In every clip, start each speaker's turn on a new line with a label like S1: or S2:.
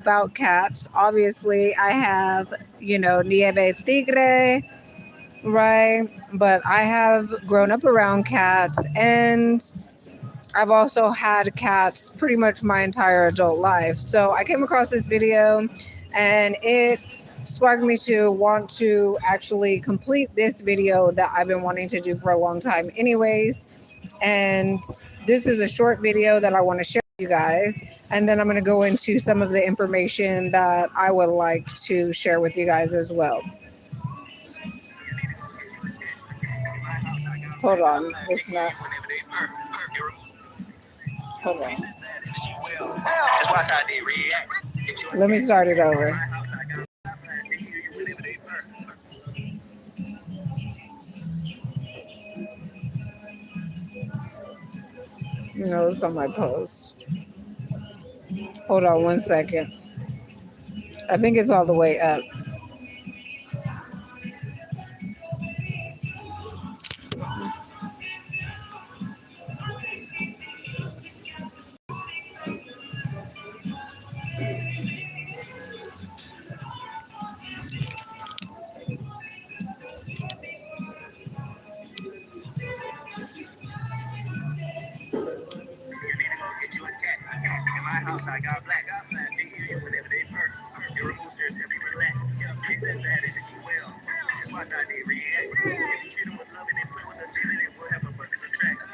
S1: about cats. Obviously, I have, Nieve, Tigre, right? But I have grown up around cats, and I've also had cats pretty much my entire adult life. So I came across this video, and it sparked me to want to actually complete this video that I've been wanting to do for a long time anyways. And this is a short video that I want to share with you guys. And then I'm going to go into some of the information that I would like to share with you guys as well. Hold on. It's not. Hold on. Let me start it over. No, it's on my post. Hold on 1 second. I think it's all the way up. I got black. They hear you whenever they purr. Your roosters help you relax. They says that energy well. Just watch how they react. If you treat them with love and they play with a feeling, it will have a purpose attract.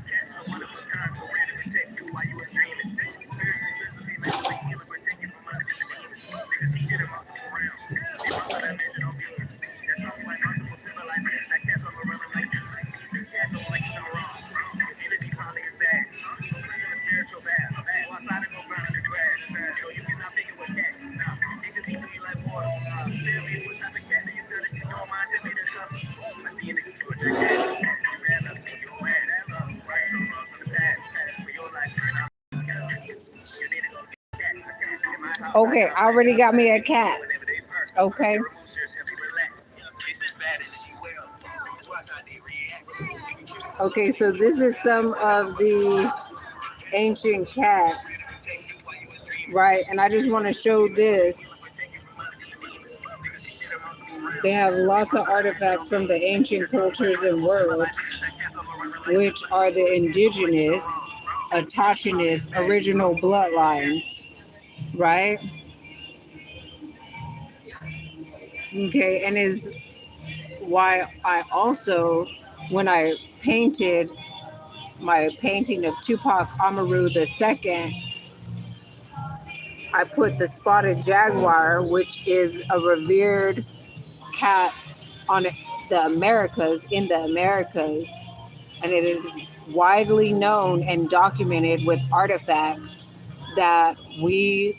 S1: Cats are one of a kind for ready to protect you while you was dreaming. Spiritually, physically, mentally, healing, protect you from us and the demons. Because she should have multiple realms. They multiple dimensional beings. That's probably why multiple civilizations that cats are around like you. Cat don't like you so wrong. Your energy probably is bad. So please in a spiritual bath. Go outside and go burn in the grass. Yo, you cannot think of what cat. Niggas see me like water. Tell me what type of cat that you got if you don't mind, tell me the cup. I see you niggas to a drink cat. You mad up, you don't mad that love. Right from love from the past. For your life, turn out. You need to go get a cat. Okay, I already got me a cat. Okay. Okay, so this is some of the ancient cats, right? And I just want to show this. They have lots of artifacts from the ancient cultures and worlds, which are the indigenous, autochthonous, original bloodlines, right? Okay, and is why I also, when I painted my painting of Tupac Amaru II, I put the spotted jaguar, which is a revered cat on the Americas, in the Americas, and it is widely known and documented with artifacts that we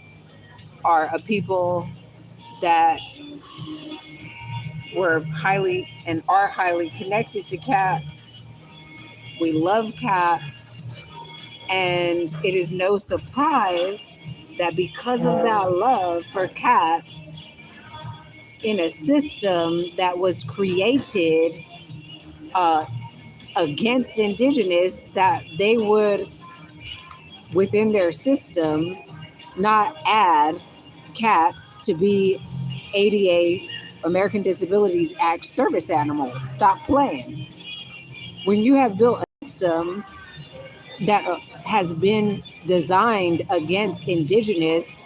S1: are a people that were highly and are highly connected to cats. We love cats, and it is no surprise that because of that love for cats, in a system that was created against indigenous, that they would, within their system, not add cats to be ADA, American Disabilities Act, service animals. Stop playing. When you have built a system that has been designed against indigenous,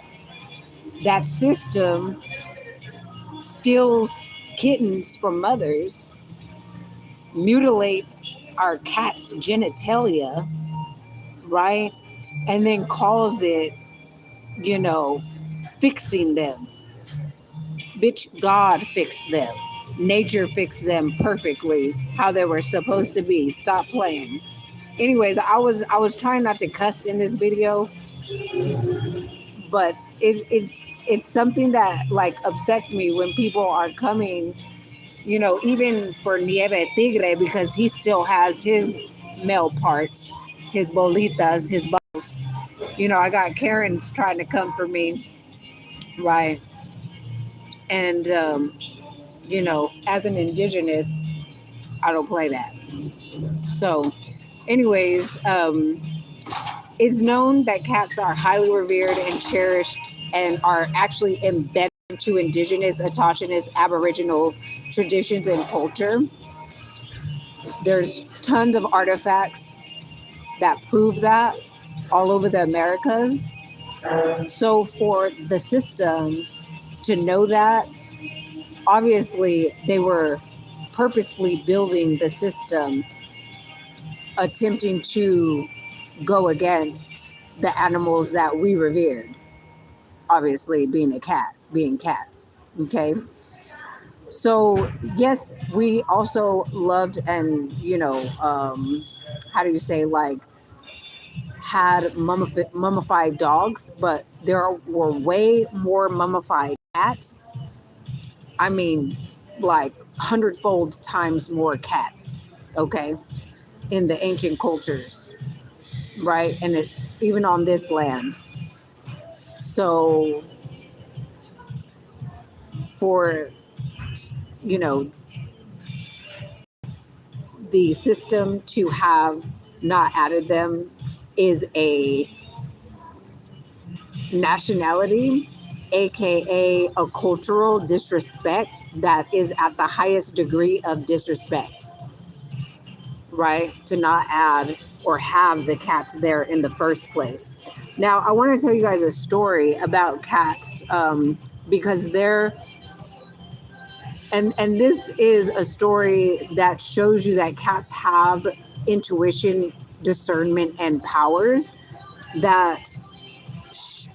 S1: that system steals kittens from mothers, mutilates our cat's genitalia, right? And then calls it, fixing them. Bitch, God fixed them. Nature fixed them perfectly how they were supposed to be. Stop playing. Anyways, I was trying not to cuss in this video, but it's something that like upsets me when people are coming, even for Nieve Tigre, because he still has his male parts, his bolitas, his balls. I got Karens trying to come for me, right? And as an indigenous, I don't play that. So anyways, it's known that cats are highly revered and cherished
S2: and are actually embedded into Indigenous, Autochthonous, Aboriginal traditions and culture. There's tons of artifacts that prove that all over the Americas. So for the system to know that, obviously they were purposefully building the system, attempting to go against the animals that we revered. Obviously being cats. Okay. So yes, we also loved and, how do you say, like, had mummified dogs, but there were way more mummified cats. I mean, like 100-fold times more cats, okay, in the ancient cultures, right? And even on this land. So for, you know, the system to have not added them is a nationality, aka a cultural disrespect that is at the highest degree of disrespect, right? To not add or have the cats there in the first place. Now, I want to tell you guys a story about cats, because they're, and this is a story that shows you that cats have intuition, discernment, and powers that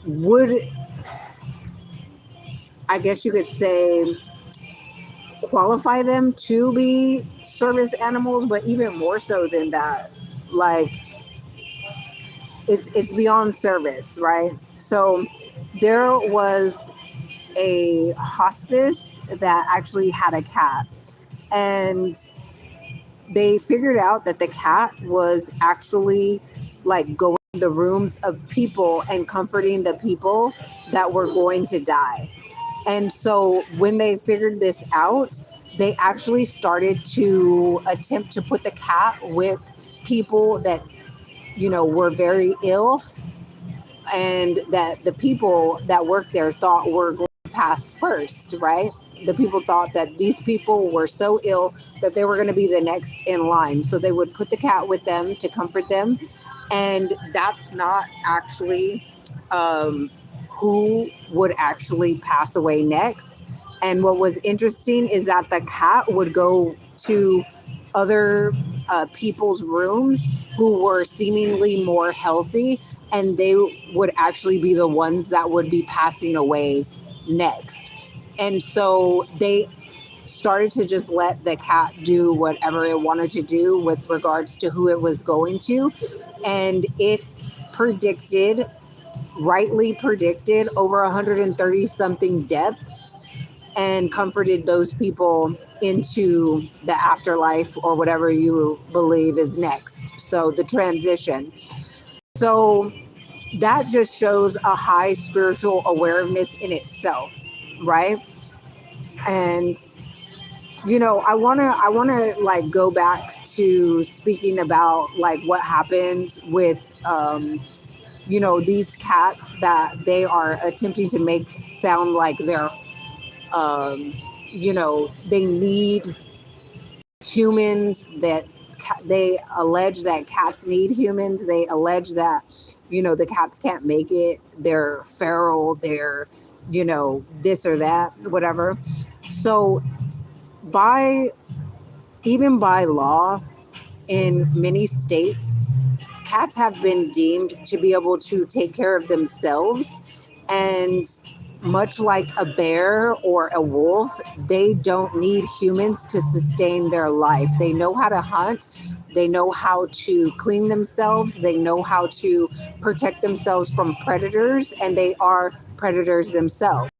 S2: would, I guess you could say, qualify them to be service animals, but even more so than that, like, it's beyond service, right? So there was a hospice that actually had a cat, and they figured out that the cat was actually like going to the rooms of people and comforting the people that were going to die. And so when they figured this out, they actually started to attempt to put the cat with people that, were very ill, and that the people that worked there thought were going to pass first, right? The people thought that these people were so ill that they were going to be the next in line. So they would put the cat with them to comfort them. And that's not actually who would actually pass away next. And what was interesting is that the cat would go to other people's rooms who were seemingly more healthy, and they would actually be the ones that would be passing away next. And so they started to just let the cat do whatever it wanted to do with regards to who it was going to. And it rightly predicted over 130 something deaths, and comforted those people into the afterlife or whatever you believe is next. So the transition. So that just shows a high spiritual awareness in itself, right? And I want to like go back to speaking about like what happens with these cats that they are attempting to make sound like they're they need humans, that they allege that cats need humans. They allege that, the cats can't make it. They're feral. They're, this or that, whatever. So even by law in many states, cats have been deemed to be able to take care of themselves. And much like a bear or a wolf, they don't need humans to sustain their life. They know how to hunt. They know how to clean themselves. They know how to protect themselves from predators, and they are predators themselves.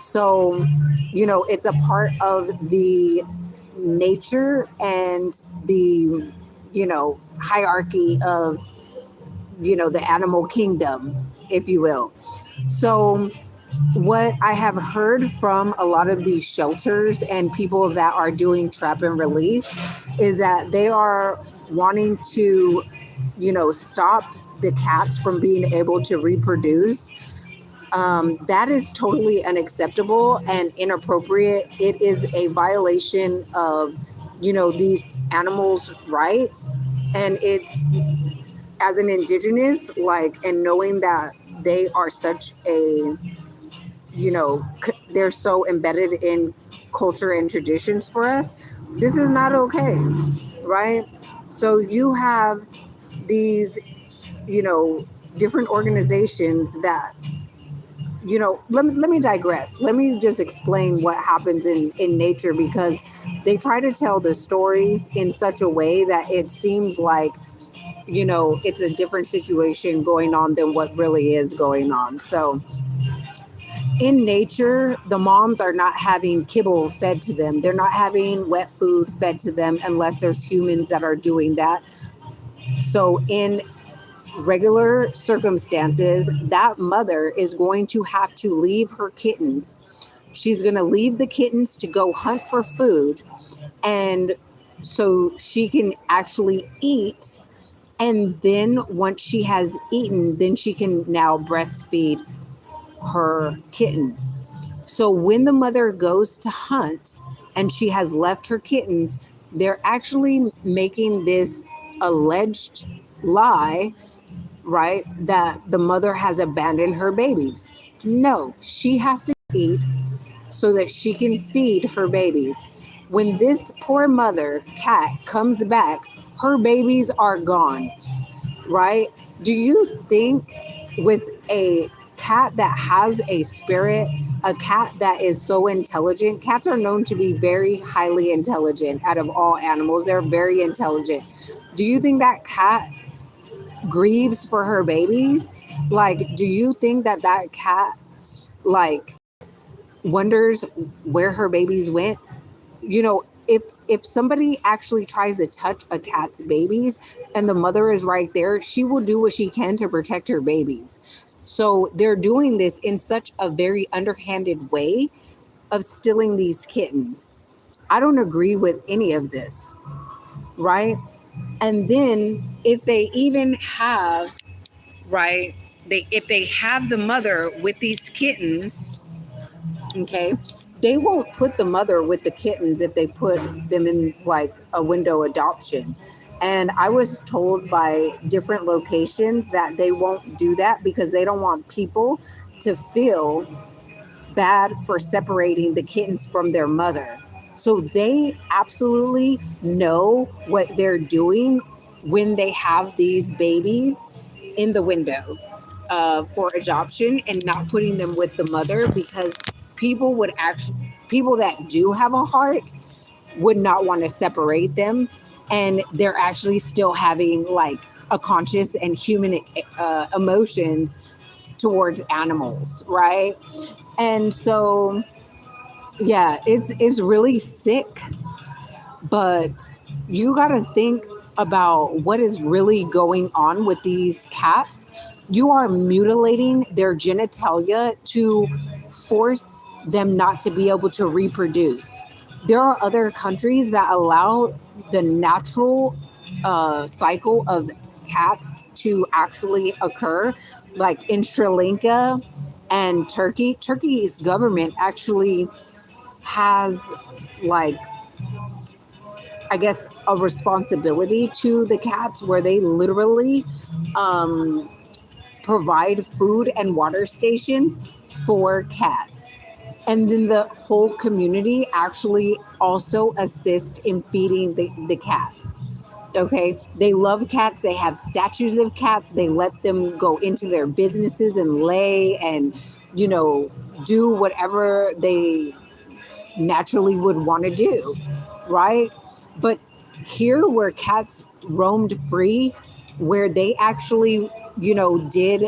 S2: So, it's a part of the nature and the, hierarchy of, the animal kingdom, if you will. So what I have heard from a lot of these shelters and people that are doing trap and release is that they are wanting to, stop the cats from being able to reproduce That is totally unacceptable and inappropriate. It is a violation of, these animals' rights. And it's, as an indigenous, and knowing that they are such a, they're so embedded in culture and traditions for us, this is not okay, right? So you have these, different organizations that, let me digress. Let me just explain what happens in nature, because they try to tell the stories in such a way that it seems like, it's a different situation going on than what really is going on. So in nature, the moms are not having kibble fed to them. They're not having wet food fed to them unless there's humans that are doing that. So in regular circumstances, that mother is going to have to leave her kittens. She's going to leave the kittens to go hunt for food. And so she can actually eat. And then once she has eaten, then she can now breastfeed her kittens. So when the mother goes to hunt and she has left her kittens, they're actually making this alleged lie, right, that the mother has abandoned her babies. No, she has to eat so that she can feed her babies. When this poor mother cat comes back, her babies are gone, right? Do you think with a cat that has a spirit, a cat that is so intelligent, cats are known to be very highly intelligent out of all animals. They're very intelligent. Do you think that cat grieves for her babies? Do you think that that cat, like, wonders where her babies went? If somebody actually tries to touch a cat's babies and the mother is right there, she will do what she can to protect her babies. So they're doing this in such a very underhanded way of stealing these kittens. I don't agree with any of this, right? And then if they even have, right, if they have the mother with these kittens, okay, they won't put the mother with the kittens if they put them in a window adoption. And I was told by different locations that they won't do that because they don't want people to feel bad for separating the kittens from their mother. So they absolutely know what they're doing when they have these babies in the window for adoption and not putting them with the mother, because people that do have a heart would not want to separate them, and they're actually still having a conscious and human emotions towards animals, right? And so yeah, it's really sick, but you got to think about what is really going on with these cats. You are mutilating their genitalia to force them not to be able to reproduce. There are other countries that allow the natural cycle of cats to actually occur, like in Sri Lanka and Turkey. Turkey's government actually has, I guess, a responsibility to the cats, where they literally provide food and water stations for cats. And then the whole community actually also assist in feeding the cats. Okay. They love cats. They have statues of cats. They let them go into their businesses and lay and, do whatever they naturally would want to do. Right. But here, where cats roamed free, where they actually, did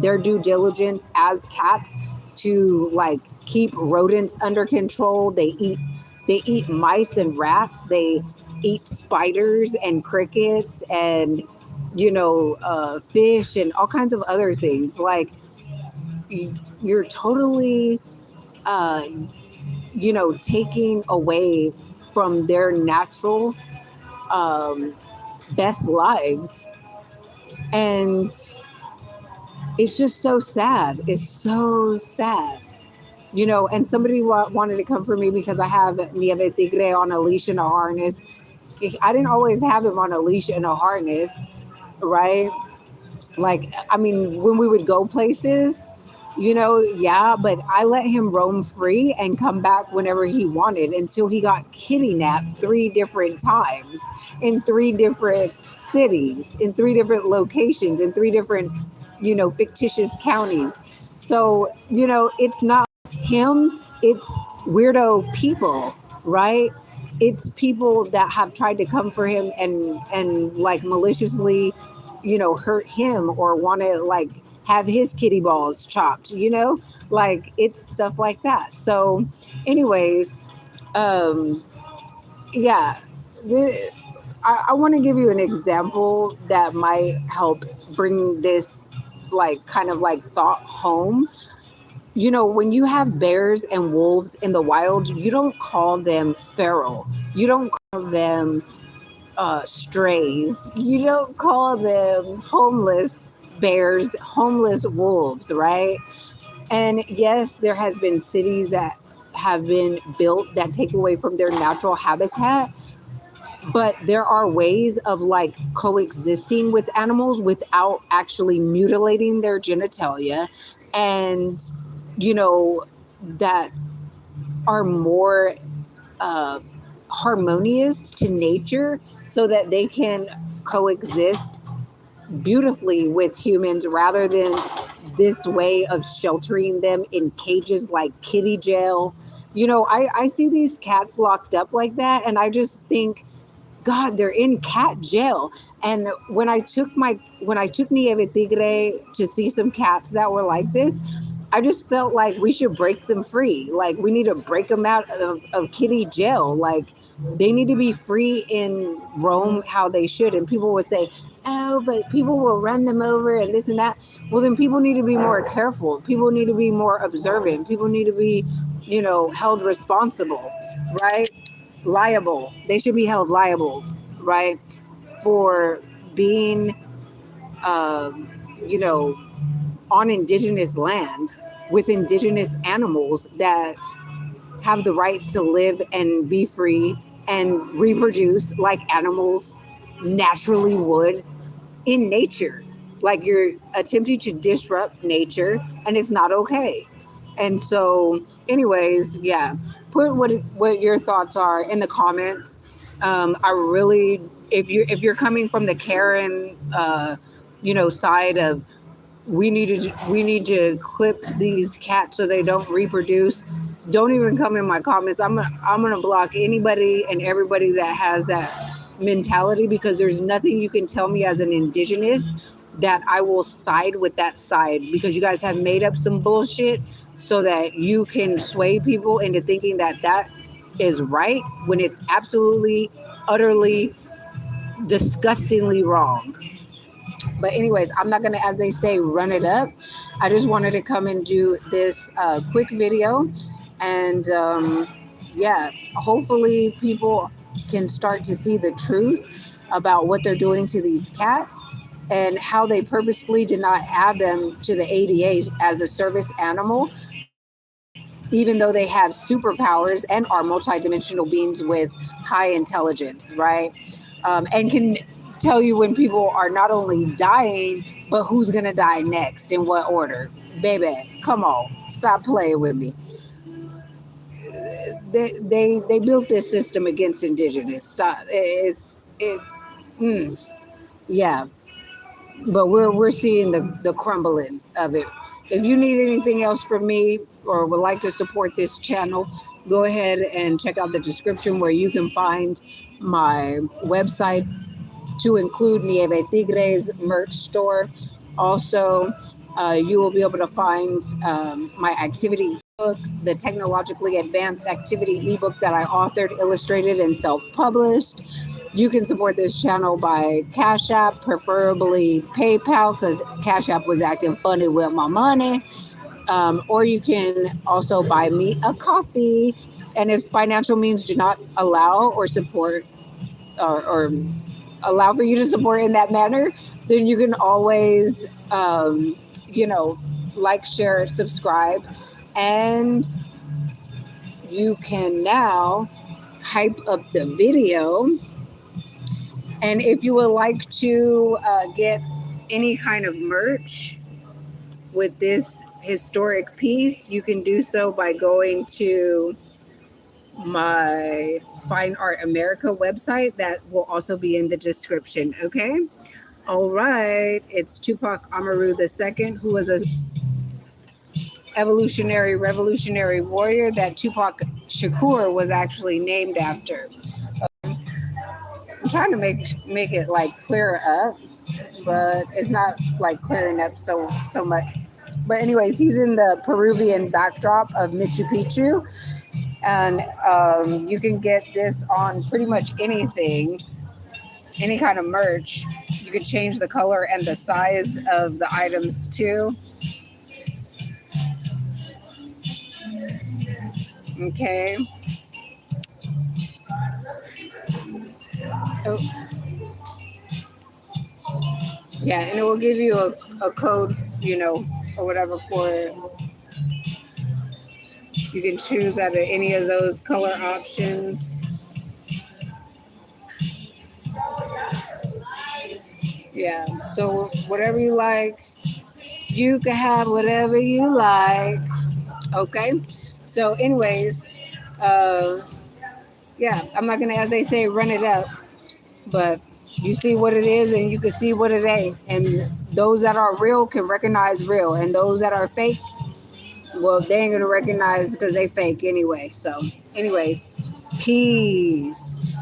S2: their due diligence as cats to keep rodents under control. They eat mice and rats. They eat spiders and crickets and fish and all kinds of other things. You're totally taking away from their natural best lives. And it's just so sad. It's so sad. You know, and somebody wanted to come for me because I have Nieve Tigre on a leash and a harness. I didn't always have him on a leash and a harness, right? Like, I mean, when we would go places, you know, yeah, but I let him roam free and come back whenever he wanted until he got kidnapped 3 different times in 3 different cities, in 3 different locations, in 3 different, you know, fictitious counties. So, you know, it's not him, it's weirdo people, right? It's people that have tried to come for him and like maliciously, you know, hurt him or want to like have his kitty balls chopped, you know, like it's stuff like that. So anyways, um yeah, I want to give you an example that might help bring this like kind of like thought home. You know, when you have bears and wolves in the wild, you don't call them feral, you don't call them strays. You don't call them homeless bears, homeless wolves, right? And yes, there has been cities that have been built that take away from their natural habitat, but there are ways of like coexisting with animals without actually mutilating their genitalia, and you know, that are more uh, harmonious to nature so that they can coexist beautifully with humans rather than this way of sheltering them in cages like kitty jail. You know, I see these cats locked up like that and I just think, God, they're in cat jail. And when I took Nieve Tigre to see some cats that were like this, I just felt like we should break them free. Like we need to break them out of kitty jail. Like they need to be free in Rome how they should. And people would say, oh, but people will run them over and this and that. Well, then people need to be more careful. People need to be more observant. People need to be, you know, held responsible, right? Liable. They should be held liable, right? For being, you know, on indigenous land with indigenous animals that have the right to live and be free and reproduce like animals naturally would in nature. Like you're attempting to disrupt nature and it's not okay. And so anyways, yeah, put what your thoughts are in the comments. I really, if you're coming from the Karen you know, side of we need to clip these cats so they don't reproduce, don't even come in my comments. I'm gonna block anybody and everybody that has that mentality, because there's nothing you can tell me as an indigenous that I will side with that side, because you guys have made up some bullshit so that you can sway people into thinking that that is right when it's absolutely, utterly, disgustingly wrong. But anyways, I'm not gonna, as they say, run it up. I just wanted to come and do this quick video, and yeah, hopefully people can start to see the truth about what they're doing to these cats and how they purposefully did not add them to the ADA as a service animal, even though they have superpowers and are multidimensional beings with high intelligence, right? And can tell you when people are not only dying, but who's gonna die next, in what order. Baby, come on, stop playing with me. They built this system against indigenous. Stop. Mm, yeah, but we're seeing the crumbling of it. If you need anything else from me or would like to support this channel, go ahead and check out the description where you can find my websites, to include Nieve Tigre's merch store. Also, you will be able to find my activity book, the technologically advanced activity ebook that I authored, illustrated, and self-published. You can support this channel by CashApp, preferably PayPal, because CashApp was acting funny with my money. Or you can also buy me a coffee. And if financial means do not allow or support or allow for you to support in that manner, then you can always like, share, subscribe, and you can now hype up the video. And if you would like to get any kind of merch with this historic piece, you can do so by going to my Fine Art America website. That will also be in the description. Okay. All right. It's Tupac Amaru II, who was a evolutionary revolutionary warrior that Tupac Shakur was actually named after. I'm trying to make it like clear up, but it's not like clearing up so much. But anyways, he's in the Peruvian backdrop of Machu Picchu, and you can get this on pretty much anything, any kind of merch. You can change the color and the size of the items too. Okay. Oh, yeah, and it will give you a code, or whatever for it. You can choose out of any of those color options. Yeah, so whatever you like, you can have whatever you like. Okay, so anyways, yeah, I'm not gonna, as they say, run it up, but you see what it is and you can see what it ain't. And those that are real can recognize real, and those that are fake, well, they ain't gonna recognize because they fake anyway. So anyways, peace.